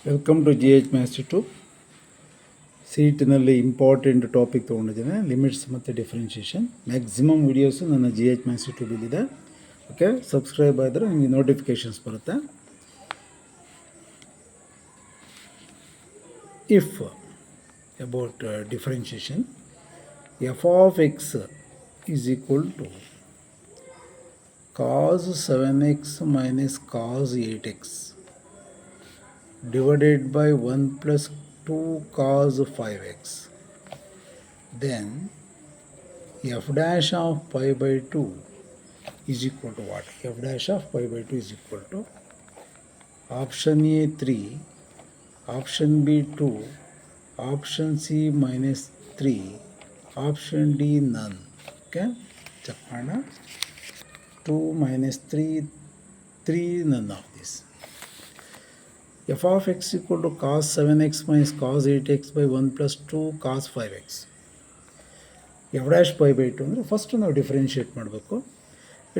Welcome to GH maths 2. ಸೀಟ್ನಲ್ಲಿ important topic ತೊಗೊಂಡಿದ್ದೇನೆ, limits ಮತ್ತು ಡಿಫ್ರೆನ್ಷಿಯೇಷನ್. ಮ್ಯಾಕ್ಸಿಮಮ್ ವೀಡಿಯೋಸು ನನ್ನ GH ಮ್ಯಾಥ್ಸ್ 2 ಬಿದ್ದಿದೆ. ಓಕೆ, ಸಬ್ಸ್ಕ್ರೈಬ್ ಆದರೆ ನಿಮಗೆ ನೋಟಿಫಿಕೇಷನ್ಸ್ ಬರುತ್ತೆ. If about differentiation, f of x is equal to cos 7x minus cos 8x divided by 1 plus 2 cos 5x. Then f dash of pi by 2 is equal to what? F dash of pi by 2 is equal to option A 3, option B 2, option C minus 3, option D none. Okay, check ಮಾಡೋಣ. 2 minus 3 none of this. F of x equal to cos 7x minus cos 8x by 1 plus 2 cos 5x. f dash pi by 2 ಅಂದರೆ first ನಾವು differentiate ಮಾಡಬೇಕು.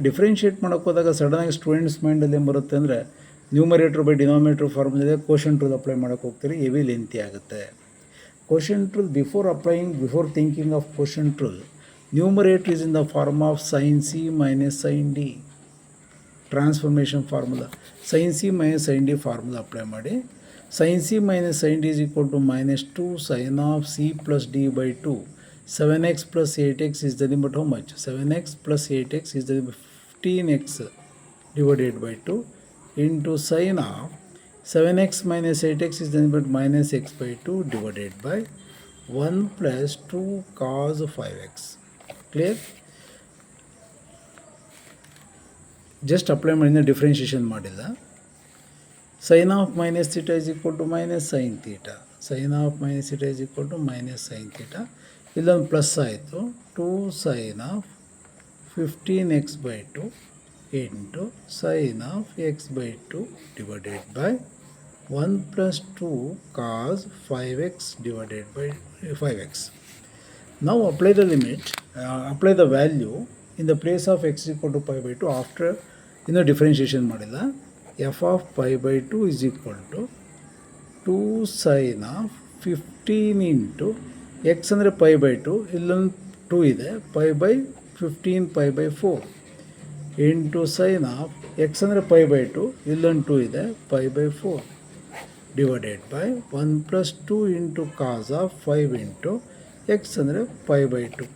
Differentiate ಮಾಡೋಕ್ಕೆ ಹೋದಾಗ ಸಡನ್ನಾಗಿ students ಮೈಂಡಲ್ಲಿ ಏನು ಬರುತ್ತೆ ಅಂದರೆ, ನ್ಯೂಮರೇಟ್ರ್ ಬೈ ಡಿನಾಮಿನೇಟ್ರ್ ಫಾರ್ಮುಲಾ ಇದೆ, ಕೋಷಂಟ್ ರೂಲ್ ಅಪ್ಲೈ ಮಾಡೋಕ್ಕೆ ಹೋಗ್ತೀರಿ, ಹೆವಿ ಲೆಂತಿ ಆಗುತ್ತೆ. Quotient rule before thinking of quotient rule, numerator is in the form of sin c minus sin d, transformation formula. sin c minus sin d formula apply ಮಾಡಿ. sin c minus sin d is equal to minus 2 sin of c plus d by 2. 7x plus 8x is the limit how much? 7x plus 8x is the limit 15x divided by 2 into sin of 7x minus 8x is the limit minus x by 2 divided by 1 plus 2 cos 5x. Clear? Just apply ಮಾಡಿದ, differentiation ಮಾಡಿಲ್ಲ. Sine of minus theta is equal to minus sine theta. Sine of minus theta is equal to minus sine theta. ಇಲ್ಲೊಂದು plus ಆಯಿತು. 2 sine of 15x by 2 into sine of x by 2 divided by 1 plus 2 cos 5x divided by 5x. Now apply the limit, apply the value in the place of x equal to pi by 2 after differentiation ಮಾಡಿಲ್ಲ. f of pi by 2 is equal to 2 sin of 15 into x ಅಂದರೆ pi by 2, ಇಲ್ಲೊಂದು 2 ಇದೆ, pi by 15 pi by 4 into sin of x ಅಂದರೆ pi by 2, ಇಲ್ಲೊಂದು 2 ಇದೆ, pi by 4 divided by 1 plus 2 into cos of 5 into x ಅಂದರೆ pi by 2.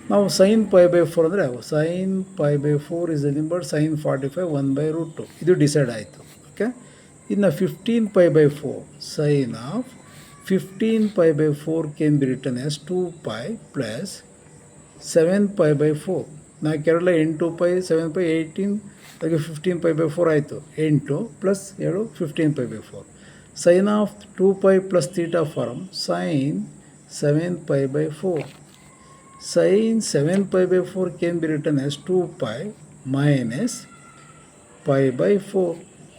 ನಾವು sin pi by 4 ಅಂದರೆ sin pi by 4 is nothing but sin 45 1 by root 2. ಇದು decide ಆಯಿತು. Okay, ಇನ್ನು 15 pi by 4, sin of 15 pi by 4 can be return as 2 pi plus 7 pi by 4. ನಾಲ್ಕೆರಡಲ್ಲ 8 pi 7 pi 18, ಹಾಗೆ 15 pi by 4 ಆಯಿತು. 8 plus 7 15 pi by 4. sin of 2 pi plus theta form sin 7 pi by 4. Sin 7 pi by 4 can be written as 2 pi minus pi by 4.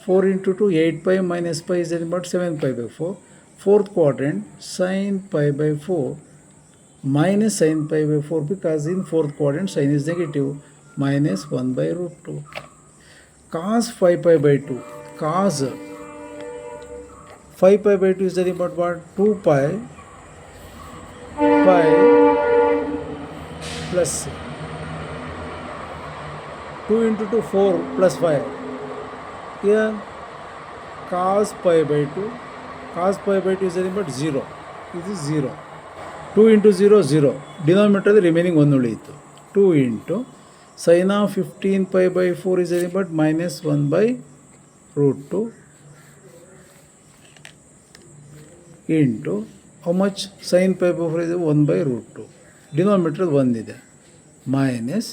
4 into 2, 8 pi minus pi is about 7 pi by 4. Fourth quadrant, sin pi by 4 minus sin pi by 4, because in fourth quadrant sin is negative, minus 1 by root 2. Cos 5 pi by 2. Cos 5 pi by 2 is about what? 2 pi plus 2 into 2 4 plus 5. Here cos pi by 2, cos pi by 2 is about 0. This is 0. 2 into 0 0. Denominator the remaining 1 ಉಳಿಯಿತು. 2 into sin of 15 pi by 4 is about minus 1 by root 2 into how much? sin pi by 4 is 1 by root 2. Denominator 1 ಇದೆ, minus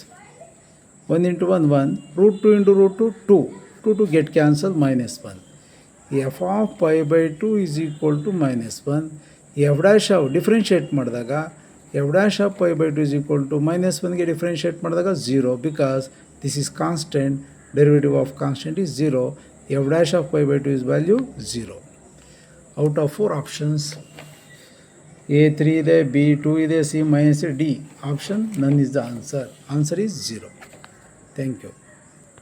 1 into 1 1, root 2 into root 2 2, 2 to get cancelled, minus 1. f of pi by 2 is equal to minus 1. f dash of differentiate ಮಾಡಿದಾಗ f dash of pi by 2 is equal to minus 1ಗೆ differentiate ಮಾಡಿದಾಗ 0, because this is constant, derivative of constant is 0. f dash of pi by 2 is value 0. Out of 4 options, A 3 ಇದೆ, B 2 ಇದೆ, C minus D. Option none is the answer. Answer is 0. Thank you.